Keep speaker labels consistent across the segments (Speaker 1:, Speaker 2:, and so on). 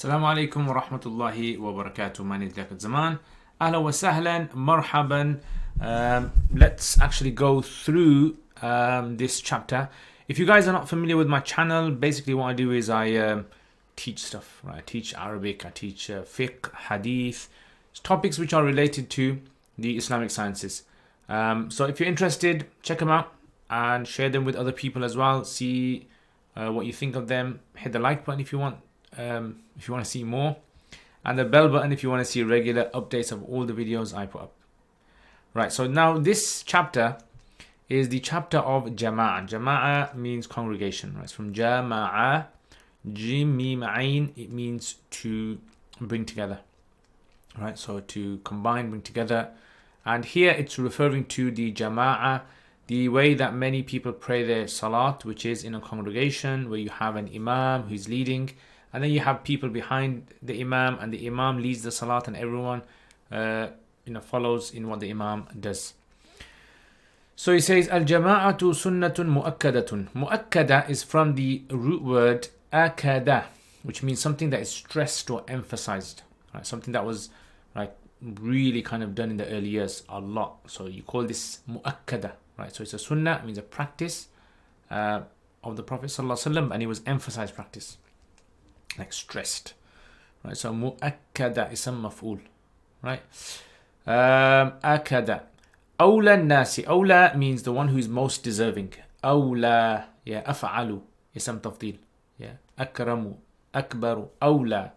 Speaker 1: Assalamu alaikum wa rahmatullahi wa barakatuh. My name is Liaquat Zaman. Ahlan wa sahlan, marhaban. Let's actually go through this chapter. If you guys are not familiar with my channel, basically what I do is I teach stuff. Right? I teach Arabic, I teach fiqh, hadith, topics which are related to the Islamic sciences. So if you're interested, check them out and share them with other people as well. See what you think of them. Hit the like button if you want to see more, and the bell button if you want to see regular updates of all the videos I put up. Right, so now this chapter is the chapter of Jamaa. Jamaa means congregation, right? It's from Jamaa, Jim, Mim, Ain. It means to bring together, right? So to combine, bring together. And here it's referring to the Jamaa, the way that many people pray their salat, which is in a congregation where you have an imam who's leading, and then you have people behind the imam, and the imam leads the salat, and everyone follows in what the imam does. So he says, Al-jama'atu sunnatun mu'akkadatun. Mu'akkada is from the root word akada, which means something that is stressed or emphasized. Right? Something that was really kind of done in the early years a lot. So you call this mu'akkada. Right? So it's a sunnah, it means a practice of the Prophet ﷺ, and it was emphasized practice. Like stressed, right? So mu'akkada is some maf'ul, right? Akada. Awla nasi. Awla means the one who is most deserving. Awla, yeah. Af'alu is some tafdil, yeah. Akramu, akbaru, awla.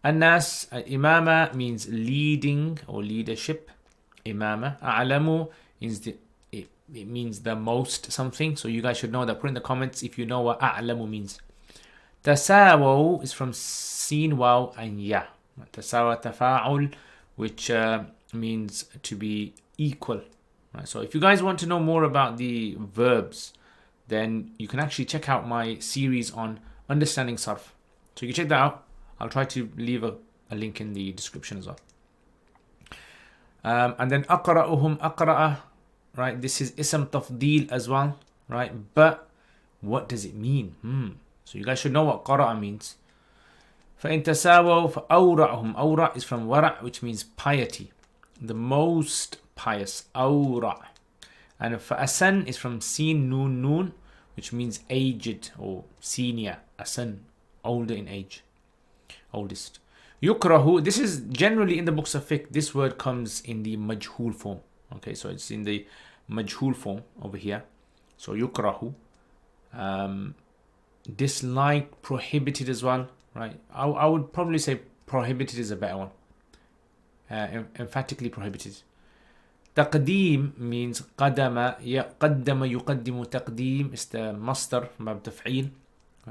Speaker 1: An-nas, imama means leading or leadership. Imama. A'lamu means it means the most something. So you guys should know that. Put in the comments if you know what a'lamu means. Tasawaw is from sin, waw, and ya. Tasawa tafa'ul, which means to be equal. Right? So if you guys want to know more about the verbs, then you can actually check out my series on understanding sarf. So you can check that out. I'll try to leave a link in the description as well. And then aqra'uhum aqra'a, right? This is ism tafdeel as well, right? But what does it mean? So you guys should know what qara'a means. فَإِن تَسَاوَوْا فَأَوْرَعُهُمْ Awra is from wara', which means piety. The most pious. Awra'. And فَأَسَن is from sin, nun, nun, which means aged or senior. Asan, older in age. Oldest. Yukrahu, this is generally in the books of fiqh, this word comes in the majhul form. Okay, so it's in the majhul form over here. So yukrahu. Dislike, prohibited as well, right? I would probably say prohibited is a better one. Emphatically prohibited. Taqdeem means qadama, qaddama yuqaddimu taqdeem. It's the masdar from bab taf'eel,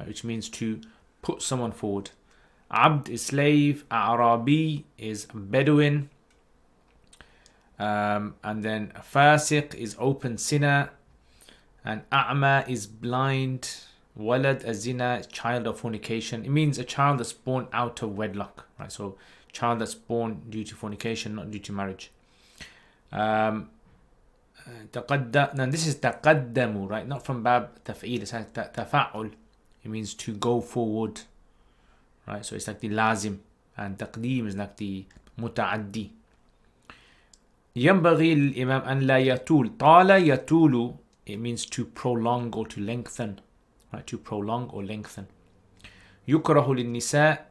Speaker 1: which means to put someone forward. Abd is slave. A'rabi is Bedouin. And then fasiq is open sinner. And a'ma is blind. Walad az-zina, child of fornication. It means a child that's born out of wedlock, right? So child that's born due to fornication, not due to marriage. Now this is taqaddamu, right? Not from bab taf'eel. It's like tafa'ul. It means to go forward, right? So it's like the lazim, and taqdeem is like the muta'addi. ينبغي للإمام أن لا يطول. طال يطول. It means to prolong or to lengthen. Right, to prolong or lengthen. يكره للنساء.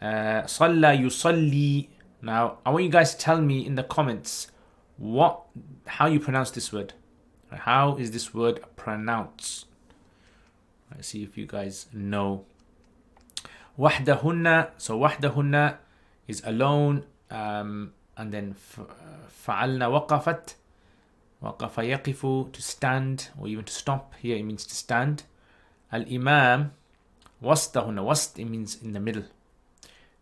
Speaker 1: صلى يصلي. Now, I want you guys to tell me in the comments how you pronounce this word. Right, how is this word pronounced? Let's see if you guys know. وحدهن. So وحدهن is alone. And then فعلنا وقفت. وقف يقف, to stand or even to stop. Here it means to stand. Al-Imam, wasdahunna. Wast, it means in the middle.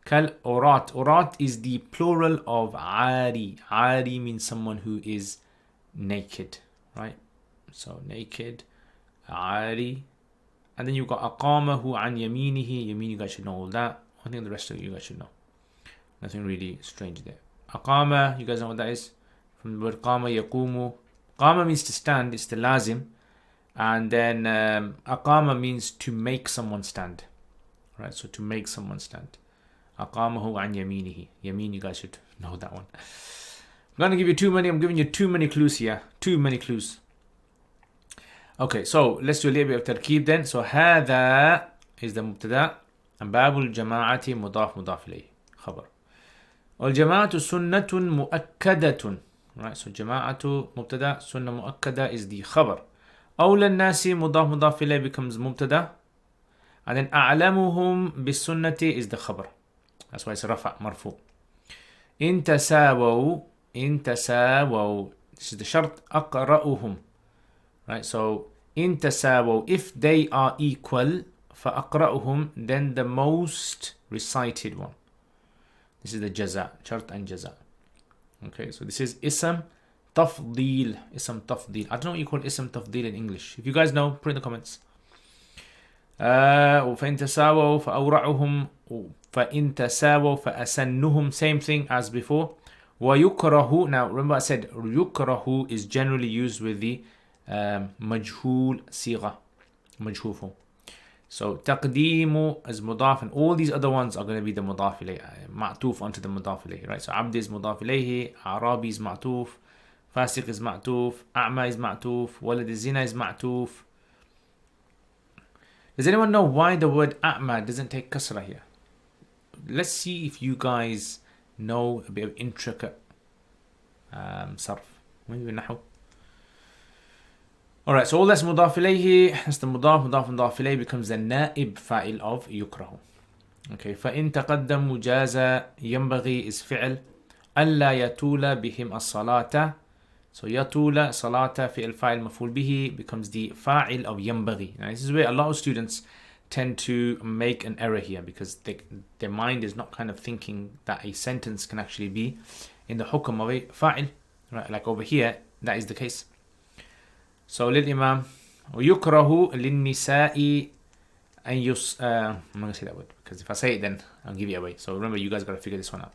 Speaker 1: Kal urat. Urat is the plural of ari. Ari means someone who is naked, right? So naked, ari. And then you've got aqamahu an yaminihi. Yamin, you guys should know all that. I think the rest of you guys should know. Nothing really strange there. Aqama, you guys know what that is? From the word qama yaqumu. Qama means to stand, it's the lazim. And then aqama means to make someone stand. right? So to make someone stand. أقامه عن يمينه. Yameen, you guys should know that one. I'm giving you too many clues here. Too many clues. Okay, so let's do a little bit of تركيب then. So هذا is the مبتدا. and باب الجماعة مضاف مضاف إليه خبر. والجماعة سنة مؤكدة. Right, so جماعة مبتدا, سنة مؤكدة is the خبر. أولى الناس مضاف مضاف إليه becomes مبتدا. And then أعلمهم بالسنة is the خبر. That's why it's رفع مرفوع. إن تساووا this is the شرط أقرأهم. Right, so إن تساووا, if they are equal, فأقرأهم, then the most recited one. This is the جزاء, شرط and جزاء. Okay, so this is اسم تفضيل. اسم تفضيل. I don't know what you call اسم تفضيل in English. If you guys know, put in the comments. فإن تساووا فأورعهم, فإن تساووا فأسنهم, same thing as before. ويكره, now remember I said يكره is generally used with the مجهول صيغة, مجهول form. So تقديم is مضاف, and all these other ones are going to be the مضاف إليه, معطوف onto the مضاف إليه, right? So عبد is مضاف إليه, أعرابي is معطوف, فاسق is معطوف, أعمى is معطوف, ولد الزنا is معطوف. Does anyone know why the word أعمى doesn't take kasra here? Let's see if you guys know a bit of intricate صرف. maybe نحو. Alright, so all that's مضاف إليه, that's the مضاف مضاف إليه becomes the نائب فاعل of يكره. Okay, فإن تقدم جاز ينبغي is فعل. ألا يطول بهم الصلاة. So يطول صلاة فعل فاعل مفعول به becomes the فاعل of ينبغي. Now this is where a lot of students tend to make an error here, because their mind is not kind of thinking that a sentence can actually be in the حكم of a فاعل. Right, like over here, that is the case. So للإمام ويكره للنساء أن I'm not going to say that word, because if I say it then I'll give it away. So remember, you guys got to figure this one out.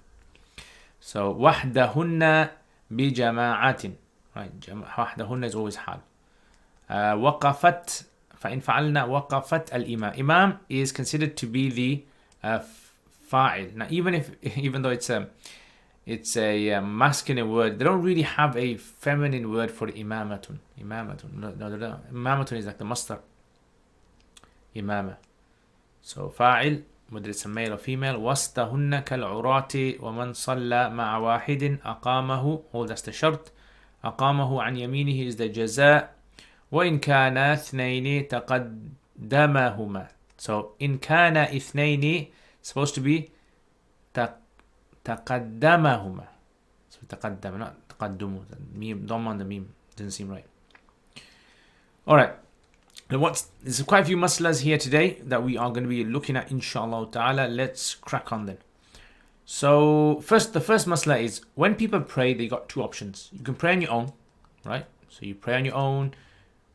Speaker 1: So وحدهن بجماعة. Right, وحدهن is always حال. وقفت, فإن فعلنا وقفت الإمام. Imam is considered to be the فاعل. Now even though it's a masculine word, they don't really have a feminine word for imamatun. No. Imamatun is like the masdar. Imama. So fa'il, whether it's a male or female. وَاسْتَهُنَّ كَالْعُرَاتِ وَمَنْ صَلَّى مَعَ وَاحِدٍ أَقَامَهُ. Oh, that's the shart. أَقَامَهُ عَنْ يَمِينِهِ is the jaza. وَإِنْ كَانَ اثْنَيْنِ تَقَدَّمَهُمَا. So in kana اثْنَيْنِ supposed to be تقدمهما. So تقدم, not تقدموا. Meme, don't mind the meme, doesn't seem right. Alright, there's quite a few maslas here today that we are going to be looking at, inshallah ta'ala. Let's crack on then. So the first masla is, when people pray, they got two options. You can pray on your own, right? So you pray on your own,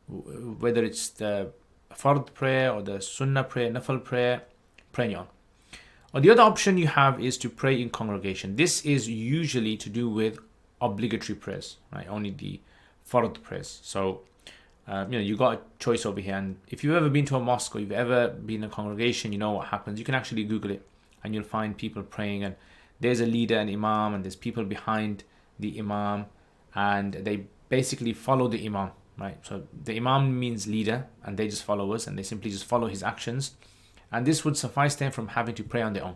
Speaker 1: whether it's the fard prayer or the sunnah prayer, nafal prayer, pray on your own. Or the other option you have is to pray in congregation. This is usually to do with obligatory prayers, right? Only the fard prayers. So, you got a choice over here. And if you've ever been to a mosque or you've ever been in a congregation, you know what happens. You can actually Google it and you'll find people praying, and there's a leader, an imam, and there's people behind the imam, and they basically follow the imam, right? So the imam means leader, and they just follow us, and they simply just follow his actions. And this would suffice them from having to pray on their own.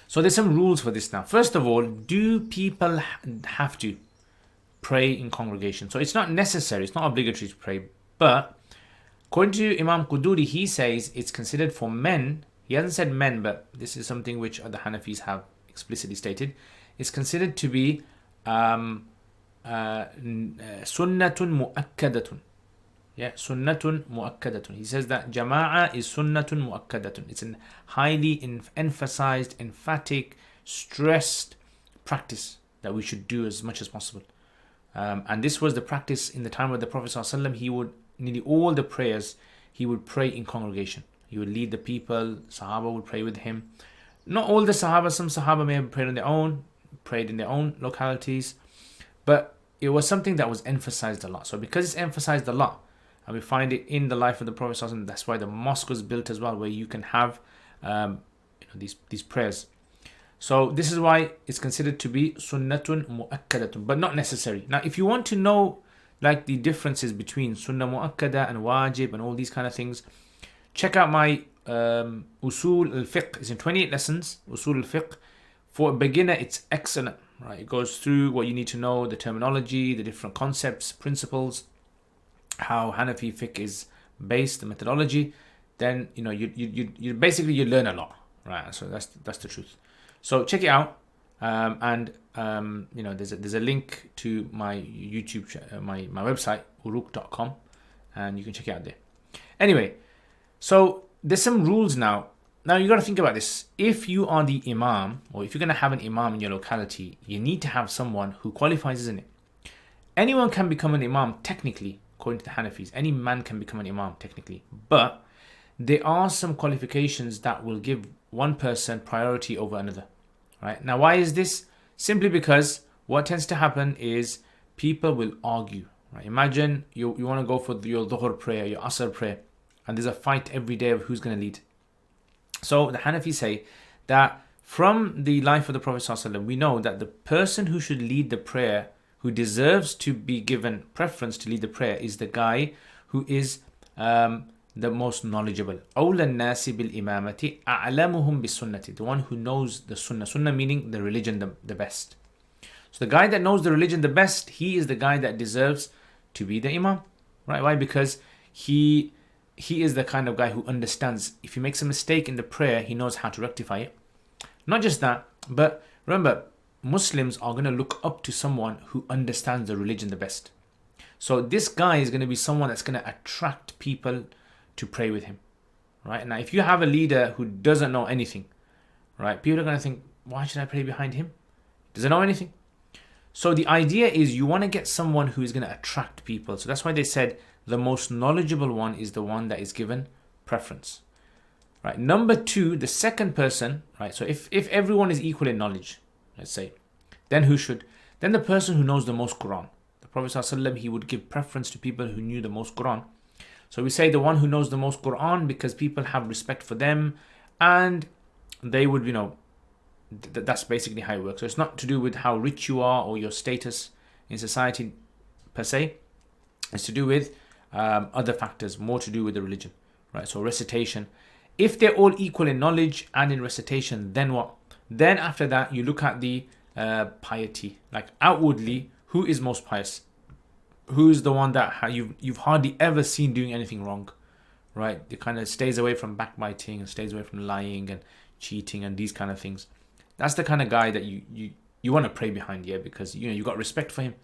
Speaker 1: So there's some rules for this now. First of all, do people have to pray in congregation? So it's not necessary, it's not obligatory to pray. But according to Imam al-Qudoori, he says it's considered for men. He hasn't said men, but this is something which the Hanafis have explicitly stated. It's considered to be sunnatun mu'akkadatun. Yeah, sunnatun mu'akkadatun. He says that Jamaa is sunnatun mu'akkadatun. It's a highly emphasized, emphatic, stressed practice that we should do as much as possible. And this was the practice in the time of the Prophet ﷺ. He would, nearly all the prayers, he would pray in congregation. He would lead the people, Sahaba would pray with him. Not all the Sahaba, some Sahaba may have prayed on their own, prayed in their own localities, but it was something that was emphasized a lot. So because it's emphasized a lot, and we find it in the life of the Prophet ﷺ. That's why the mosque was built as well, where you can have these prayers. So this is why it's considered to be sunnatun mu'akkadatun, but not necessary. Now, if you want to know like the differences between sunnah mu'akkada and wajib and all these kind of things, check out my usul al-fiqh. It's in 28 lessons, usul al-fiqh. For a beginner, it's excellent, right? It goes through what you need to know, the terminology, the different concepts, principles, how Hanafi fiqh is based, the methodology. Then you basically you learn a lot, right? So that's the truth. So check it out, and there's a link to my YouTube my website uruk.com, and you can check it out there. Anyway, so there's some rules now. Now you got to think about this. If you are the imam, or if you're going to have an imam in your locality, you need to have someone who qualifies, isn't it? Anyone can become an imam technically, according to the Hanafis. Any man can become an imam technically, but there are some qualifications that will give one person priority over another. Right? Now, why is this? Simply because what tends to happen is people will argue. Right? Imagine you want to go for your dhuhr prayer, your asr prayer, and there's a fight every day of who's going to lead. So the Hanafis say that from the life of the Prophet ﷺ, we know that the person who should lead the prayer, who deserves to be given preference to lead the prayer, is the guy who is the most knowledgeable. أولى الناس بالإمامة أعلمهم بالسنة. The one who knows the sunnah. Sunnah meaning the religion the best. So the guy that knows the religion the best, he is the guy that deserves to be the imam. Right? Why? Because he is the kind of guy who understands. If he makes a mistake in the prayer, he knows how to rectify it. Not just that, but remember, Muslims are going to look up to someone who understands the religion the best. So this guy is going to be someone that's going to attract people to pray with him. Right? Now, if you have a leader who doesn't know anything, right, people are going to think, why should I pray behind him? Doesn't know anything. So the idea is you want to get someone who is going to attract people. So that's why they said the most knowledgeable one is the one that is given preference. Right. Number two, the second person, right? So if everyone is equal in knowledge, let's say, then who should? Then the person who knows the most Quran. The Prophet ﷺ, he would give preference to people who knew the most Quran. So we say the one who knows the most Quran because people have respect for them, and they would, that's basically how it works. So it's not to do with how rich you are or your status in society per se. It's to do with other factors, more to do with the religion, right? So recitation. If they're all equal in knowledge and in recitation, then what? Then after that, you look at the piety. Like outwardly, who is most pious? Who's the one that you've hardly ever seen doing anything wrong, right? It kind of stays away from backbiting and stays away from lying and cheating and these kind of things. That's the kind of guy that you want to pray behind, yeah, because you got respect for him,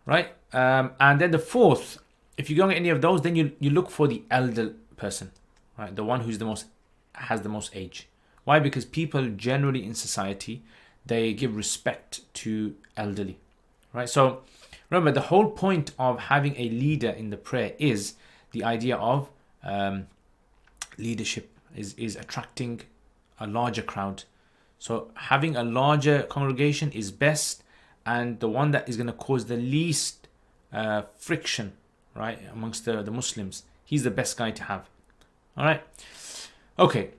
Speaker 1: right? And then the fourth, if you don't get any of those, then you look for the elder person, right? The one who's has the most age. Why? Because people generally in society, they give respect to elderly, right? So remember, the whole point of having a leader in the prayer is the idea of leadership, is attracting a larger crowd. So having a larger congregation is best, and the one that is going to cause the least friction, right, amongst the Muslims, he's the best guy to have. All right. Okay.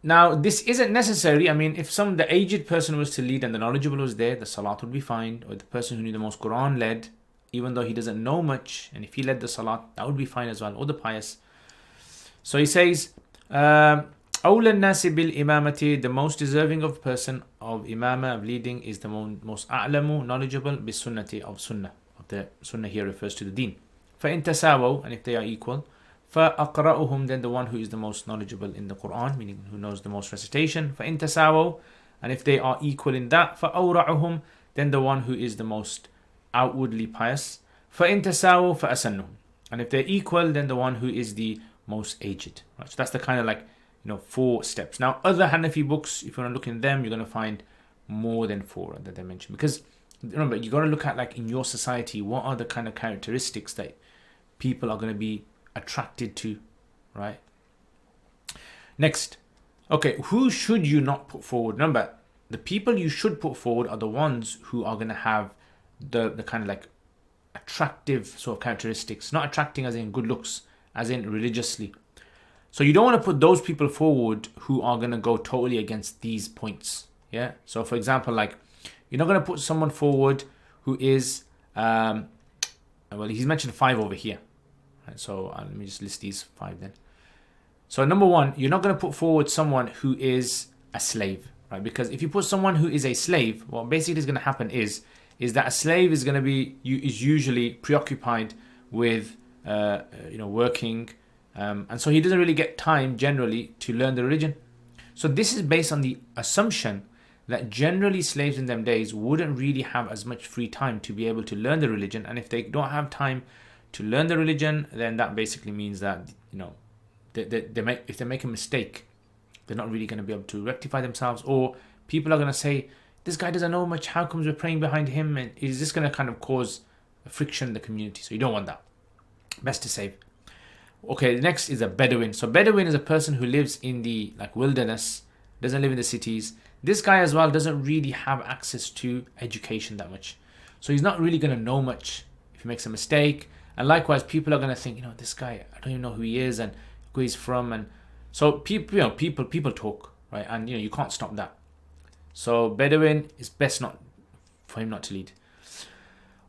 Speaker 1: Now, this isn't necessary. I mean, if the aged person was to lead and the knowledgeable was there, the salat would be fine. Or the person who knew the most Quran led, even though he doesn't know much, and if he led the salat, that would be fine as well. Or the pious. So he says, أولى الناس بالإمامة, the most deserving of person of imamah, of leading, is the most أعلم, knowledgeable, بالسنة, of sunnah. Of the sunnah here refers to the deen. فإن تساووا, and if they are equal, فأقرأهم, then the one who is the most knowledgeable in the Quran, meaning who knows the most recitation. فإن تساووا, and if they are equal in that, فأورعهم, then the one who is the most outwardly pious. فإن تساووا فأسنهم, and if they're equal, then the one who is the most aged. Right? So that's the kind of 4 steps. Now, other Hanafi books, if you want to look in them, you're going to find more than 4 that they mention. Because remember, you got to look at in your society, what are the kind of characteristics that people are going to be attracted to, right? Next, okay, who should you not put forward? Remember, the people you should put forward are the ones who are going to have the kind of attractive sort of characteristics, not attracting as in good looks, as in religiously. So you don't want to put those people forward who are going to go totally against these points. Yeah. So for example, like you're not going to put someone forward who is, well, he's mentioned 5 over here. Right, so let me just list these 5 then. So number 1, you're not going to put forward someone who is a slave, right? Because if you put someone who is a slave, what basically is going to happen is that a slave is going to be is usually preoccupied with working, and so he doesn't really get time generally to learn the religion. So this is based on the assumption that generally slaves in them days wouldn't really have as much free time to be able to learn the religion, and if they don't have time to learn the religion, then that basically means that if they make a mistake, they're not really going to be able to rectify themselves, or people are going to say, this guy doesn't know much, how comes we're praying behind him, and is this going to kind of cause a friction in the community? So you don't want that. Best to save. Okay, next is a Bedouin. So Bedouin is a person who lives in the wilderness, doesn't live in the cities. This guy as well doesn't really have access to education that much. So he's not really going to know much if he makes a mistake. And likewise, people are going to think, this guy, I don't even know who he is and where he's from. And so people talk, right? And you can't stop that. So Bedouin, is best not for him not to lead.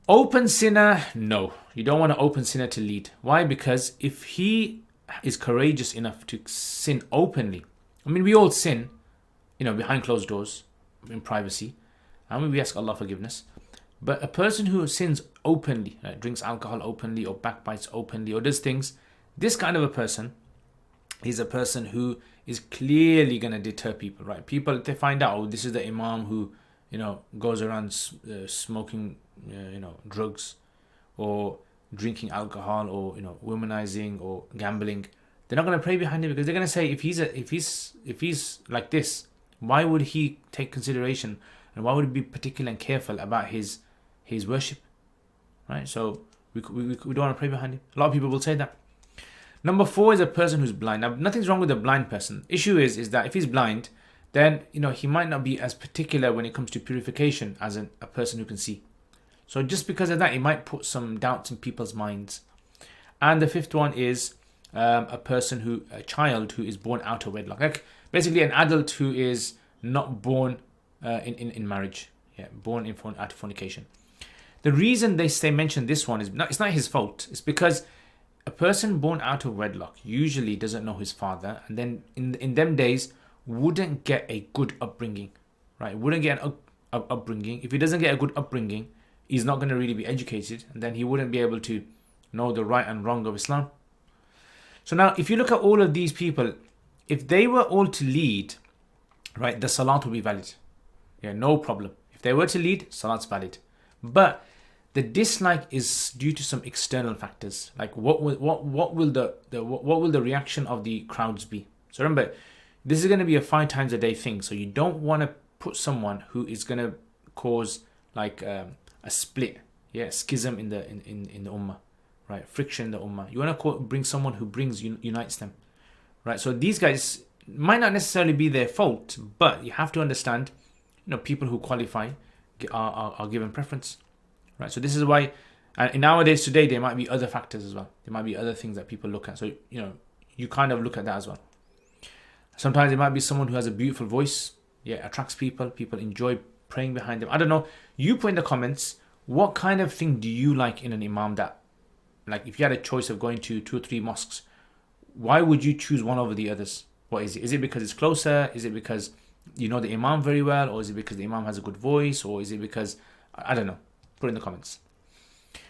Speaker 1: Open sinner, no. You don't want an open sinner to lead. Why? Because if he is courageous enough to sin openly, I mean, we all sin, behind closed doors, in privacy, and we ask Allah forgiveness. But a person who sins openly, drinks alcohol openly, or backbites openly, or does things, this kind of a person is a person who is clearly going to deter people, right? People, if they find out, this is the imam who, goes around smoking, drugs, or drinking alcohol, or womanizing, or gambling, they're not going to pray behind him, because they're going to say, if he's like this, why would he take consideration, and why would he be particular and careful about his worship, right? So we don't want to pray behind him. A lot of people will say that. Number 4 is a person who's blind. Now, nothing's wrong with a blind person. Issue is that if he's blind, then he might not be as particular when it comes to purification as a person who can see. So just because of that, it might put some doubts in people's minds. And the 5th one is a child who is born out of wedlock. Like basically an adult who is not born in marriage, born out of fornication. The reason they mention this one is it's not his fault. It's because a person born out of wedlock usually doesn't know his father, and then in them days wouldn't get a good upbringing, right? Wouldn't get an upbringing. If he doesn't get a good upbringing, he's not going to really be educated, and then he wouldn't be able to know the right and wrong of Islam. So now, if you look at all of these people, if they were all to lead, right, the salat will be valid. No problem. If they were to lead, salat's valid. But the dislike is due to some external factors. Like what will the reaction of the crowds be? So remember, this is going to be a 5 times a day thing. So you don't want to put someone who is going to cause a split, schism in the ummah, right? Friction in the ummah. You want to bring someone who unites them, right? So these guys might not necessarily be their fault, but you have to understand, people who qualify are given preference. Right, so this is why, and nowadays today there might be other factors as well. There might be other things that people look at. So you kind of look at that as well. Sometimes it might be someone who has a beautiful voice, attracts people. People enjoy praying behind them. I don't know. You put in the comments, what kind of thing do you like in an imam that, like, if you had a choice of going to 2 or 3 mosques, why would you choose one over the others? What is it? Is it because it's closer? Is it because you know the imam very well, or is it because the imam has a good voice, or is it because I don't know? Put in the comments.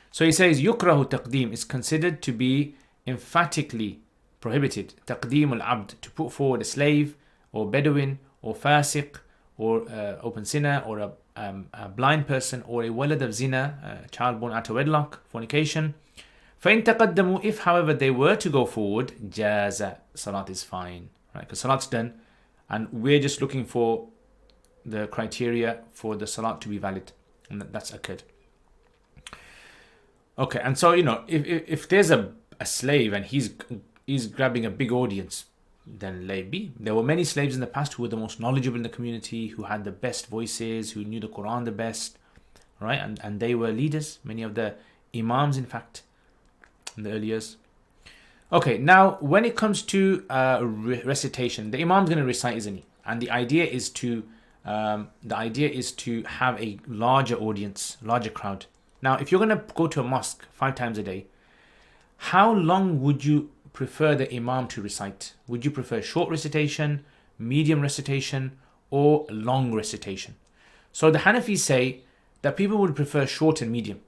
Speaker 1: So he says, yukrahu taqdeem is considered to be emphatically prohibited. Taqdeem al-abd, to put forward a slave, or Bedouin, or fasiq, or open sinner, or a blind person, or a walad of zina, a child born out of wedlock, fornication. فَإِن تَقَدَّمُوا, if however they were to go forward, jaza, salat is fine. Right? Because salat's done, and we're just looking for the criteria for the salat to be valid, and that's occurred. Okay, and so if there's a slave and he's grabbing a big audience, then let it be. There were many slaves in the past who were the most knowledgeable in the community, who had the best voices, who knew the Quran the best, right? And they were leaders. Many of the imams, in fact, in the early years. Okay, now when it comes to recitation, the imam's going to recite, isn't he? And the idea is to have a larger audience, larger crowd. Now, if you're going to go to a mosque 5 times a day, how long would you prefer the imam to recite? Would you prefer short recitation, medium recitation, or long recitation? So the Hanafis say that people would prefer short and medium.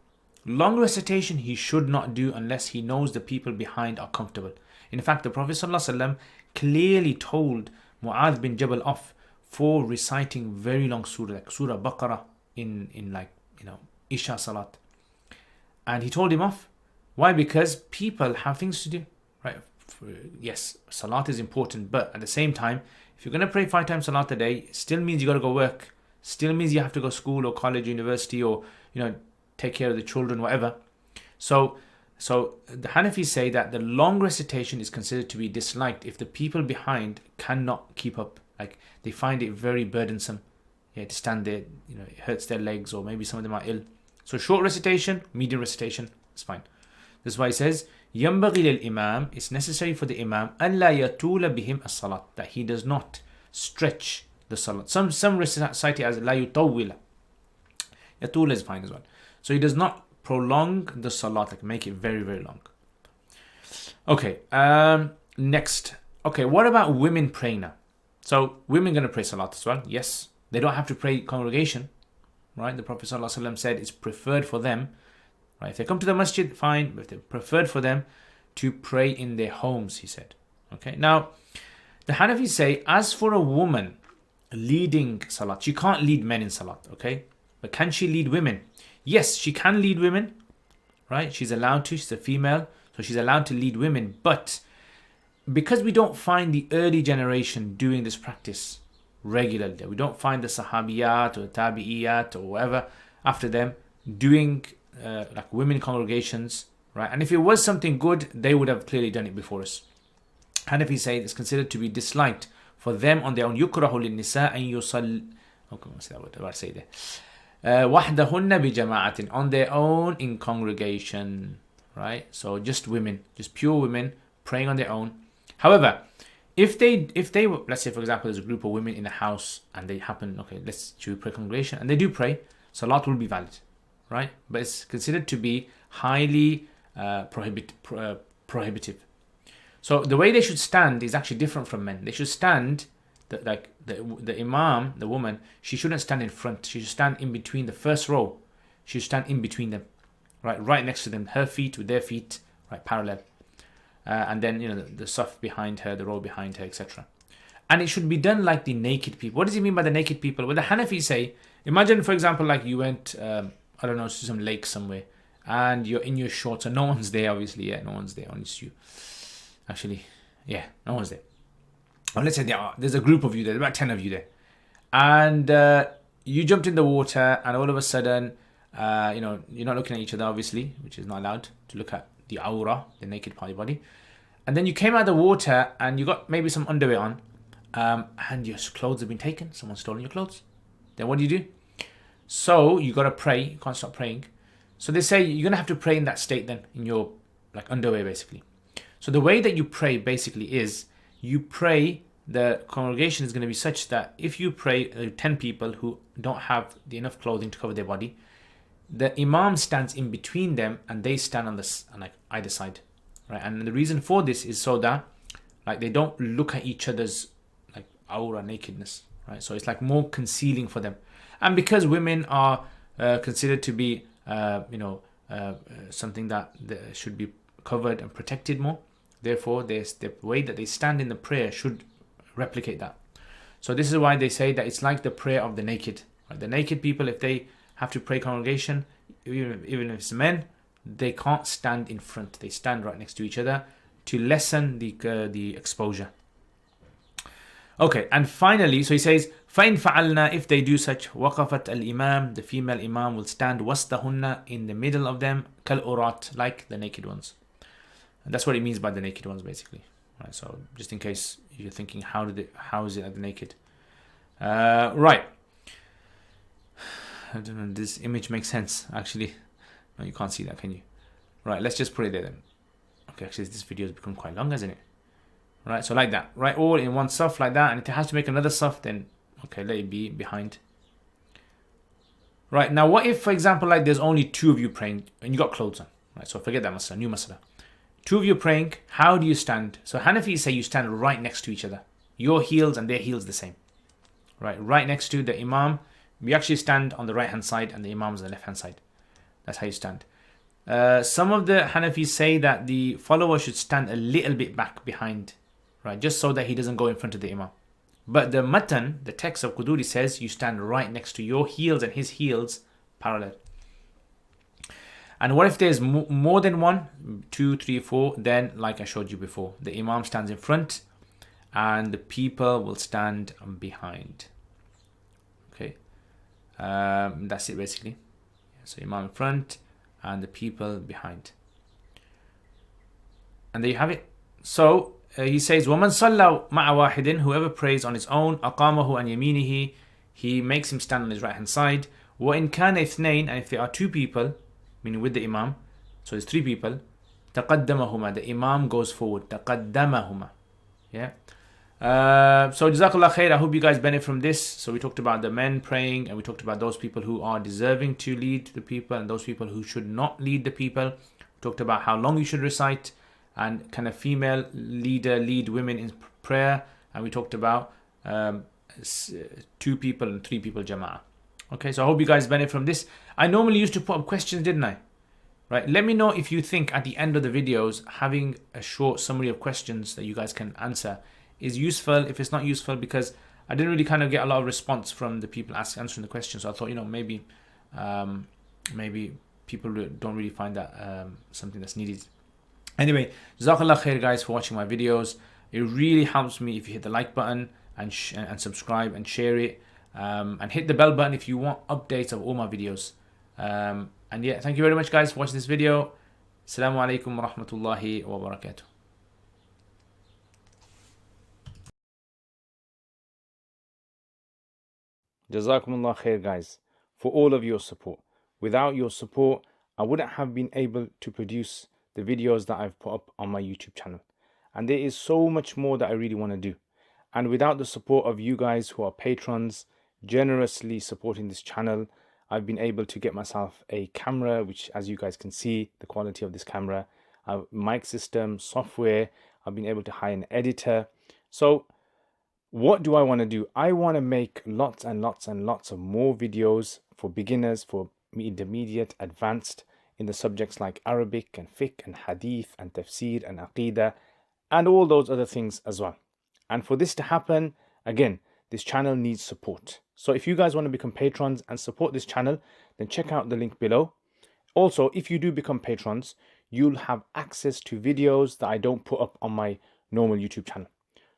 Speaker 1: Long recitation he should not do unless he knows the people behind are comfortable. In fact, the Prophet ﷺ clearly told Mu'adh bin Jabal off for reciting very long surah, like Surah Baqarah in like, Isha Salat. And he told him off. Why? Because people have things to do, right? Yes, Salat is important, but at the same time, if you're going to pray 5 times Salat a day, it still means you got to go work. Still means you have to go to school or college, university, or take care of the children, whatever. So the Hanafis say that the long recitation is considered to be disliked if the people behind cannot keep up. Like they find it very burdensome, to stand there. It hurts their legs, or maybe some of them are ill. So short recitation, medium recitation, is fine. This is why it says, ينبغي للإمام, it's necessary for the imam أن لا يطول بهم الصلاة, that he does not stretch the salat. Some recite it as لا يطول. يطول is fine as well. So he does not prolong the salat, like make it very, very long. Okay, next. Okay, what about women praying now? So women going to pray salat as well? Yes. They don't have to pray congregation, right? The Prophet ﷺ said it's preferred for them, right? If they come to the masjid, fine. But it's preferred for them to pray in their homes, he said. Okay, now the Hanafis say, as for a woman leading salat, she can't lead men in salat, okay? But can she lead women? Yes, she can lead women, right? She's allowed to. She's a female, so she's allowed to lead women. But because we don't find the early generation doing this practice regularly, we don't find the Sahabiyat or Tabi'iyat or whatever after them doing like women congregations, right? And if it was something good, they would have clearly done it before us. Hanafi say it's considered to be disliked for them on their own. يُكْرَهُ لِلنِّسَاءِ أَن يُصَلِّ. Okay, what's that word? What I say there? وَحْدَهُنَّ بِجَمَاعَةٍ, on their own in congregation, right? So just women, just pure women praying on their own. However, if they let's say for example there's a group of women in a house and they happen, okay, should we pray congregation, and they do pray, salat will be valid, right? But it's considered to be highly prohibitive. So the way they should stand is actually different from men. They should stand, the imam, the woman, she shouldn't stand in front. She should stand in between the first row. She should stand in between them, right next to them, her feet with their feet, right, parallel. And then, the saf behind her, the row behind her, etc. And it should be done like the naked people. What does he mean by the naked people? Well, the Hanafis say, imagine, for example, like you went, I don't know, to some lake somewhere, and you're in your shorts, and no one's there, obviously. Yeah, no one's there, only you. Actually, yeah, no one's there. Or let's say there's a group of you there, about 10 of you there. And you jumped in the water, and all of a sudden, you're not looking at each other, obviously, which is not allowed to look at the awra, the naked part of your body. And then you came out of the water, and you got maybe some underwear on, and your clothes have been taken. Someone's stolen your clothes. Then what do? So you got to pray. You can't stop praying. So they say you're going to have to pray in that state then, in your underwear, basically. So the way that you pray basically is, you pray, the congregation is going to be such that if you pray 10 people who don't have enough clothing to cover their body, the imam stands in between them and they stand on either side, right? And the reason for this is so that they don't look at each other's aura, nakedness, right? So it's more concealing for them. And because women are considered to be something that should be covered and protected more, therefore the way that they stand in the prayer should replicate that. So this is why they say that it's like the prayer of the naked, right? The naked people, if they have to pray congregation, even if it's men, they can't stand in front. They stand right next to each other to lessen the exposure. Okay, and finally, so he says, فَإِنْ فَعَلْنَا, if they do such, وَقَفَتْ الْإِمَامِ, the female imam will stand وَسْطَهُنَّ, in the middle of them, كَالْأُرَاتِ, like the naked ones. And that's what it means by the naked ones, basically. Right, so just in case you're thinking, how is it at the naked? Right. I don't know, this image makes sense, actually. No, you can't see that, can you? Right, let's just put it there then. Okay, actually this video has become quite long, hasn't it? Right, so like that. Right, all in one saf like that. And if it has to make another saf, then okay, let it be behind. Right, now what if, for example, like there's only two of you praying and you got clothes on? Right, so forget that masala, new masala. Two of you praying, how do you stand? So Hanafis say you stand right next to each other. Your heels and their heels the same. Right next to the imam. We actually stand on the right hand side and the imam's on the left hand side. That's how you stand. Some of the Hanafis say that the follower should stand a little bit back behind, right, just so that he doesn't go in front of the imam. But the matan, the text of Qudoori says you stand right next to your heels and his heels parallel. And what if there's more than one, 2, 3, 4? Then, like I showed you before, the imam stands in front and the people will stand behind. Okay, that's it basically. So imam in front and the people behind. And there you have it. So he says, وَمَنْ صَلَّى مَعَ وَاحِدٍ, whoever prays on his own, أَقَامَهُ عَنْ يَمِينِهِ, he makes him stand on his right hand side. وَإِنْ كَانَ اثْنَيْنِ, and if there are two people, meaning with the imam, so there's three people, تَقَدَّمَهُمَا, the imam goes forward, تَقَدَّمَهُمَا. Yeah. So Jazakallah khair, I hope you guys benefit from this. So we talked about the men praying, and we talked about those people who are deserving to lead the people and those people who should not lead the people. We talked about how long you should recite, and can a female leader lead women in prayer, and we talked about 2 people and 3 people Jamaa. Okay, so I hope you guys benefit from this. I normally used to put up questions, didn't I? Right, let me know if you think at the end of the videos having a short summary of questions that you guys can answer is useful. If it's not useful, because I didn't really kind of get a lot of response from the people answering the questions, so I thought, maybe people don't really find that something that's needed. Anyway, Jazakallah khair guys for watching my videos. It really helps me if you hit the like button and subscribe and share it, and hit the bell button if you want updates of all my videos. And yeah, thank you very much guys for watching this video. Assalamu alaikum wa rahmatullahi wa barakatuh. Jazakumullah khair guys for all of your support. Without your support, I wouldn't have been able to produce the videos that I've put up on my YouTube channel. And there is so much more that I really want to do. And without the support of you guys who are patrons, generously supporting this channel, I've been able to get myself a camera, which as you guys can see, the quality of this camera, mic system, software, I've been able to hire an editor. So what do I want to do? I want to make lots and lots and lots of more videos for beginners, for intermediate, advanced, in the subjects like Arabic and Fiqh and Hadith and Tafsir and Aqidah and all those other things as well. And for this to happen, again, this channel needs support. So if you guys want to become patrons and support this channel, then check out the link below. Also, if you do become patrons, you'll have access to videos that I don't put up on my normal YouTube channel.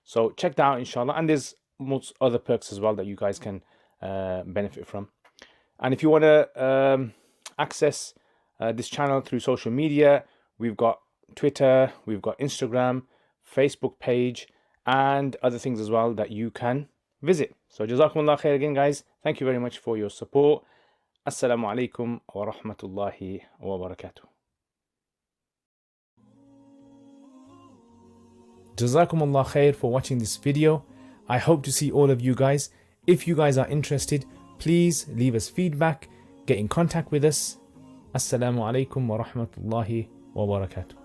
Speaker 1: So check that out, inshallah. And there's most other perks as well that you guys can benefit from. And if you want to access this channel through social media, we've got Twitter, we've got Instagram, Facebook page, and other things as well that you can visit. So Jazakumullah khair again guys. Thank you very much for your support. Assalamu alaikum wa rahmatullahi wa barakatuh. Jazakumullah khair for watching this video. I hope to see all of you guys. If you guys are interested, please leave us feedback, get in contact with us. Assalamu alaikum wa rahmatullahi wa barakatuh.